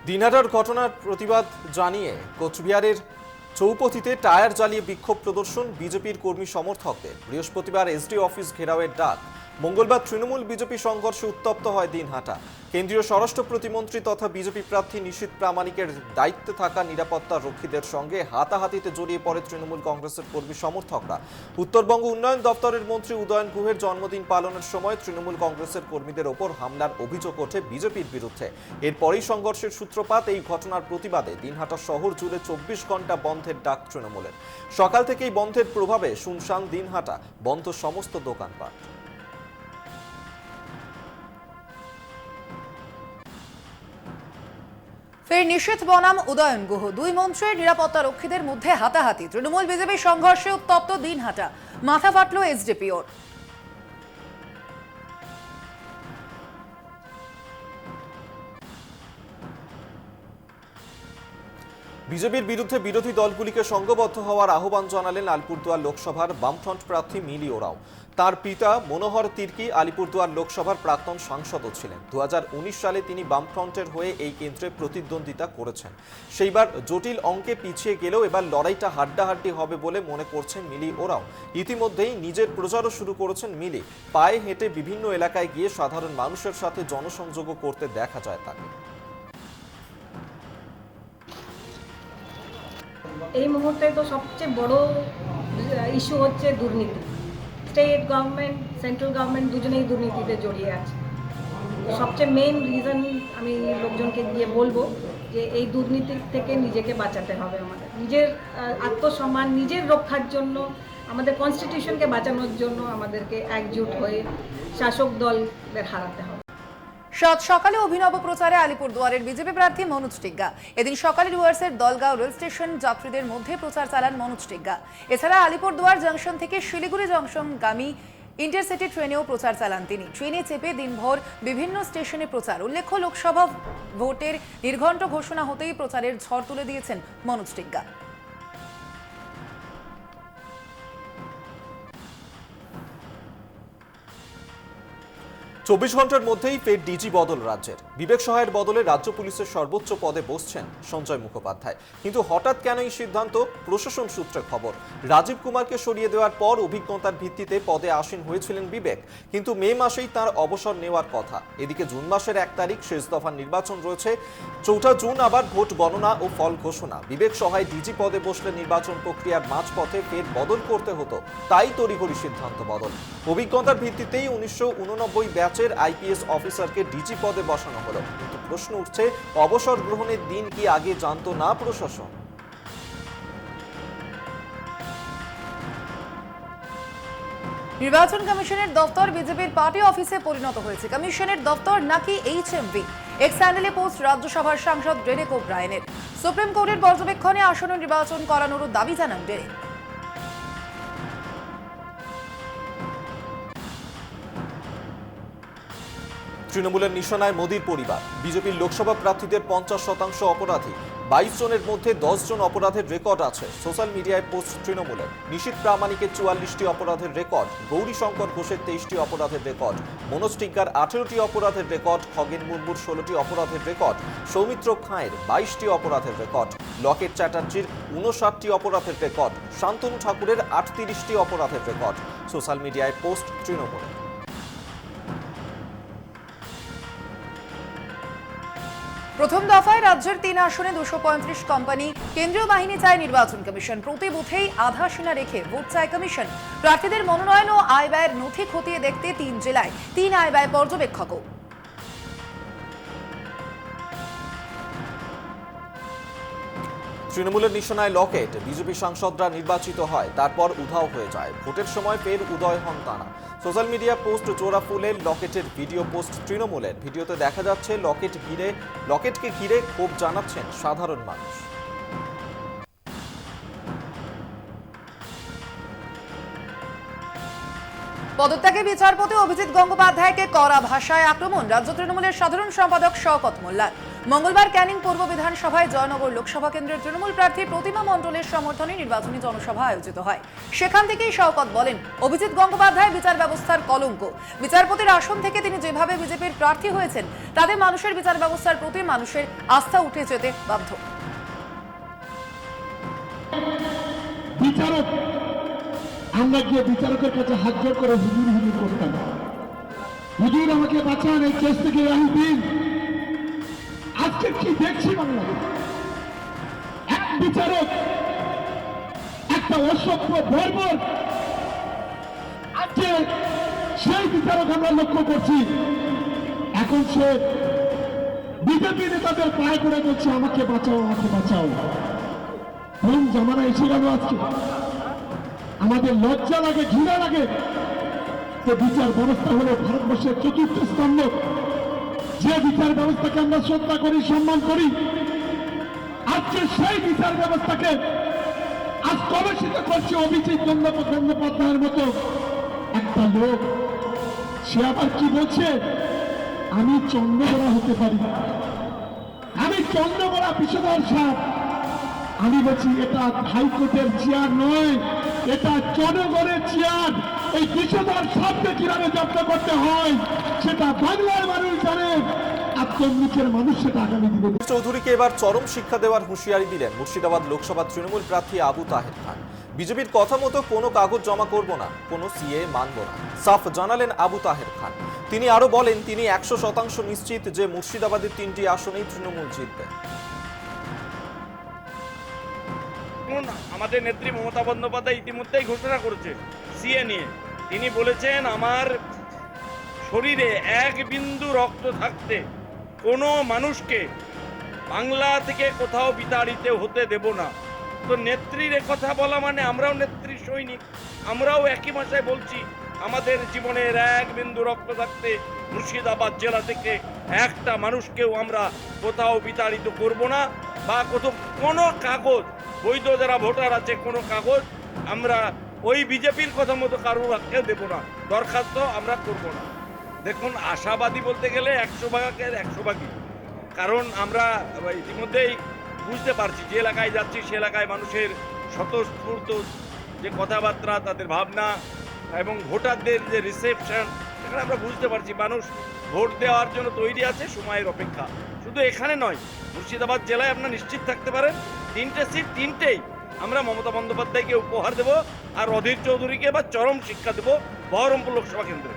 দিনহাটার ঘটনার প্রতিবাদ জানিয়ে কোচবিহারের চৌপথিতে টায়ার জ্বালিয়ে বিক্ষোভ প্রদর্শন বিজেপির কর্মী সমর্থকদের। বৃহস্পতিবার এসডি অফিস ঘেরাওয়ের ডাক। মঙ্গলবার তৃণমূল বিজেপি সংঘর্ষে উত্তপ্ত হয় দিনহাটা। কেন্দ্রীয় স্বরাষ্ট্র প্রতিমন্ত্রী তথা বিজেপি প্রার্থী নিশীথ প্রামাণিকের দায়িত্বে থাকা নিরাপত্তা রক্ষীদের সঙ্গে হাতাহাতিতে জড়িয়ে পড়ে তৃণমূল কংগ্রেসের কর্মী সমর্থকরা। উত্তরবঙ্গ উন্নয়ন দপ্তরের মন্ত্রী উদয়ন গুহের জন্মদিন পালনের সময় তৃণমূল কংগ্রেসের কর্মীদের ওপর হামলার অভিযোগ ওঠে বিজেপির বিরুদ্ধে। এরপরই সংঘর্ষের সূত্রপাত। এই ঘটনার প্রতিবাদে দিনহাটা শহর জুড়ে 24 ঘন্টা বন্ধের ডাক তৃণমূলের। সকাল থেকেই বন্ধের প্রভাবে শুনশান দিনহাটা, বন্ধ সমস্ত দোকানপাট। ফের নিশীথ বনাম উদয়ন গুহ, দুই মন্ত্রীর নিরাপত্তা রক্ষীদের মধ্যে হাতাহাতি। তৃণমূল বিজেপি সংঘর্ষে উত্তপ্ত দিনহাটা, মাথা ফাটল এসডিপিওর। বিজেপির বিরুদ্ধে বিরোধী দলগুলিকে সংঘবদ্ধ হওয়ার আহ্বান জানালেন আলিপুরদুয়ার লোকসভার বামফ্রন্ট প্রার্থী মিলি ওরাও। তার পিতা মনোহর তির্কি আলিপুরদুয়ার লোকসভার প্রাক্তন সাংসদও ছিলেন। 2019 সালে তিনি বামফ্রন্টের হয়ে এই কেন্দ্রে প্রতিদ্বন্দ্বিতা করেছেন। সেইবার জটিল অঙ্কে পিছিয়ে গেলেও এবার লড়াইটা হাড্ডাহাড্ডি হবে বলে মনে করছেন মিলি ওরাও। ইতিমধ্যেই নিজের প্রচারও শুরু করেছেন মিলি। পায়ে হেঁটে বিভিন্ন এলাকায় গিয়ে সাধারণ মানুষের সাথে জনসংযোগও করতে দেখা যায় তাকে। এই মুহূর্তে তো সবচেয়ে বড় ইস্যু হচ্ছে দুর্নীতি। স্টেট গভর্নমেন্ট, সেন্ট্রাল গভর্নমেন্ট দুজনেই দুর্নীতিতে জড়িয়ে আছে। সবচেয়ে মেইন রিজন আমি লোকজনকে গিয়ে বলবো যে এই দুর্নীতি থেকে নিজেকে বাঁচাতে হবে। আমাদের নিজের আত্মসম্মান, নিজের রক্ষার জন্য, আমাদের কনস্টিটিউশনকে বাঁচানোর জন্য আমাদেরকে একজোট হয়ে শাসক দলদের হারাতে হবে। সাত সকালে অভিনব প্রচারে আলিপুরদুয়ারের বিজেপি প্রার্থী মনোজ টিগ্গা। এদিন সকালে ডুয়ার্সের দলগাঁও রেল স্টেশন যাত্রীদের মধ্যে প্রচার চালান মনোজ টিগ্গা। এছাড়া আলিপুরদুয়ার জংশন থেকে শিলিগুড়ি জংশনগামী ইন্টারসিটি ট্রেনেও প্রচার চালান তিনি। ট্রেনে চেপে দিনভর বিভিন্ন স্টেশনে প্রচার। উল্লেখ্য, লোকসভা ভোটের নির্ঘণ্ট ঘোষণা হতেই প্রচারের ঝড় তুলে দিয়েছেন মনোজ টিগ্গা। 24 ঘন্টার মধ্যেই ফের ডিজি বদল রাজ্যের। বিবেক সহায়ের বদলে রাজ্য পুলিশের সর্বোচ্চ পদে বসছেন সঞ্জয় মুখোপাধ্যায়। কিন্তু হঠাৎ কেন এই সিদ্ধান্ত? প্রশাসন সূত্রে খবর, রাজীব কুমারকে সরিয়ে দেওয়ার পর অভিজ্ঞতার ভিত্তিতে পদে আসীন হয়েছিলেন বিবেক, কিন্তু মে মাসেই তার অবসর নেওয়ার কথা। এদিকে জুন মাসের 1 তারিখ শেষ দফার নির্বাচন রয়েছে। 4 জুন আবার ভোট গণনা ও ফল ঘোষণা। বিবেক সহায় ডিজি পদে বসলে নির্বাচন প্রক্রিয়ার মাঝপথে ফের বদল করতে হতো, তাই তড়িঘড়ি সিদ্ধান্ত বদল। অভিজ্ঞতার ভিত্তিতেই 1989 ব্যাচের আইপিএস অফিসারকে ডিজি পদে বসানো হলো। কিন্তু প্রশ্ন উঠছে, অবসর গ্রহণের দিন কি আগে জানতো না প্রশাসন? নির্বাচন কমিশনের দপ্তর বিজেপির পার্টি অফিসে পরিণত হয়েছে। কমিশনের দপ্তর নাকি এইচএমভি। এক্স হ্যান্ডেলে পোস্ট রাজ্যসভার সাংসদ ডেরেক ওব্রায়েনের। সুপ্রিম কোর্টের পর্যবেক্ষণে আসন্ন নির্বাচন করানোরও দাবি জানান ডেরেক। তৃণমূলের নিশানায় মোদীর পরিবার। বিজেপির লোকসভা প্রার্থীদের 50% অপরাধী। 22 জনের মধ্যে 10 জন অপরাধের রেকর্ড আছে সোশ্যাল মিডিয়ায় পোস্ট তৃণমূলের। নিশীথ প্রামাণিকের 44টি অপরাধের রেকর্ড, গৌরী শঙ্কর ঘোষের 23টি অপরাধের রেকর্ড, মনোজ টিগ্গার 18টি অপরাধের রেকর্ড, খগেন মুর্মুর 16টি অপরাধের রেকর্ড, সৌমিত্র খাঁয়ের 22টি অপরাধের রেকর্ড, লকেট চ্যাটার্জির 59টি অপরাধের রেকর্ড, শান্তনু ঠাকুরের 38টি অপরাধের রেকর্ড। সোশ্যাল মিডিয়ায় পোস্ট তৃণমূলের। প্রথম দফায় রাজ্যের 3 আসনে 235 কোম্পানি। কেন্দ্রীয় বাহিনী চায় নির্বাচন কমিশন। প্রতি বুথেই আধা সীমা রেখে ভোট চায় কমিশন। প্রার্থীদের মনোনয়ন ও আয় ব্যয়ের নথি খতিয়ে দেখতে 3 জেলায় 3 আয় ব্যয় পর্যবেক্ষকও। তৃণমূলের নিশানায় লকেট। বিজেপি সাংসদরা নির্বাচিত হয়, তারপর উধাও হয়ে যায়। ভোটের সময় ফের উদয় হন তারা। সোশ্যাল মিডিয়া পোস্ট জোড়া ফুলের লকেটের ভিডিও পোস্ট তৃণমূলের। ভিডিওতে দেখা যাচ্ছে লকেটকে ঘিরে ক্ষোভ জানাচ্ছেন সাধারণ মানুষ। পদত্যাগে বিচারপতি অভিজিৎ গঙ্গোপাধ্যায়কে কড়া ভাষায় আক্রমণ রাজ্য তৃণমূলের সাধারণ সম্পাদক শওকত মোল্লার। মঙ্গলবার ক্যানিং পূর্ব বিধানসভায় জয়নগর লোকসভা কেন্দ্রের তৃণমূল প্রার্থী প্রতিমা মণ্ডলের সমর্থনে নির্বাচনী জনসভা আয়োজিত হয়। সেখান থেকেই শওকত বলেন, অভিজিৎ গঙ্গোপাধ্যায় বিচার ব্যবস্থার কলঙ্ক। বিচারপতির আসন থেকে তিনি যেভাবে বিজেপির প্রার্থী হয়েছেন তাতে মানুষের বিচার ব্যবস্থার প্রতি মানুষের আস্থা উঠে যেতে বাধ্য। বিচারক, আমরা গিয়ে বিচারকের কাছে হাত জোড় করে হুজুর হুজুর করতাম, হুজুর আমাকে বাঁচান, এই কেস থেকে রেহাই দিন। আজকে কি দেখছি বাংলাদেশ, এক বিচারক, একটা অসভ্য বর্বর, আজকে সেই বিচারক আমরা লক্ষ্য করছি এখন সে বিজেপি নেতাদের পায়ে করে বলছে আমাকে বাঁচাও, আমাকে বাঁচাও। কোন জামানা এসে গেল আজকে? আমাদের লজ্জা লাগে, ঘৃণা লাগে যে বিচার ব্যবস্থা হলো ভারতবর্ষের চতুর্থ স্তম্ভ। যে বিচার ব্যবস্থাকে আমরা শ্রদ্ধা করি, সম্মান করি, আজকে সেই বিচার ব্যবস্থাকে আজ কলুষিত করছে অভিজিৎ গঙ্গোপাধ্যায়ের মতো একটা লোক। সে আবার কি বলছে, আমি চন্দ্রবড়া হতে পারি, আমি চন্দ্রবড়া বিষধর সাপ। আমি বলছি এটা হাইকোর্টের চেয়ার নয়, এটা জনগণের চেয়ার। এই বিষধর সাপকে কিভাবে জব্দ করতে হয় সেটা বাংলার মানুষ জানে, আত্মনিচের মানুষ সেটা আগামী দিনে। চৌধুরীকে এবার চরম শিক্ষা দেওয়ার হুঁশিয়ারি দিলেন মুর্শিদাবাদ লোকসভা তৃণমূল প্রার্থী আবু তাহের খান। বিজেপির কথা মতো কোনো কাগজ জমা করব না, কোনো সিএ মানব না, সাফ জানালেন আবু তাহের খান। তিনি আরো বলেন, তিনি 100% নিশ্চিত যে মুর্শিদাবাদের 3টি আসনেই তৃণমূল জিতবে। আমাদের নেত্রী মমতা বন্দ্যোপাধ্যায় ইতিমধ্যেই ঘোষণা করেছে সিএ নিয়ে। তিনি বলেছেন, আমার শরীরে এক বিন্দু রক্ত থাকতে কোনো মানুষকে বাংলা থেকে কোথাও বিতাড়িত হতে দেব না। তো নেত্রীর কথা বলা মানে আমরাও নেত্রীর সৈনিক, আমরাও একই ভাষায় বলছি আমাদের জীবনের এক বিন্দু রক্ত থাকতে মুর্শিদাবাদ জেলা থেকে একটা মানুষকেও আমরা কোথাও বিতাড়িত করব না, বা কোনো কাগজ, বৈধ যারা ভোটার আছে কোনো কাগজ আমরা ওই বিজেপির কথা মতো কারোর দেবো না, দরখাস্ত আমরা করব না। দেখুন, আশাবাদী বলতে গেলে 100 ভাগের 100 ভাগই, কারণ আমরা ইতিমধ্যেই বুঝতে পারছি যে এলাকায় যাচ্ছি সে এলাকায় মানুষের স্বতঃস্ফূর্ত যে কথাবার্তা, তাদের ভাবনা এবং ভোটারদের যে রিসেপশন, সেখানে আমরা বুঝতে পারছি মানুষ ভোট দেওয়ার জন্য তৈরি আছে, সময়ের অপেক্ষা। শুধু এখানে নয়, মুর্শিদাবাদ জেলায় আপনারা নিশ্চিত থাকতে পারেন 3টে সিট 3টেই আমরা মমতা বন্দ্যোপাধ্যায়কে উপহার দেব, আর অধীর চৌধুরীকে বা চরম শিক্ষা দেব বহরমপুর লোকসভা কেন্দ্রে।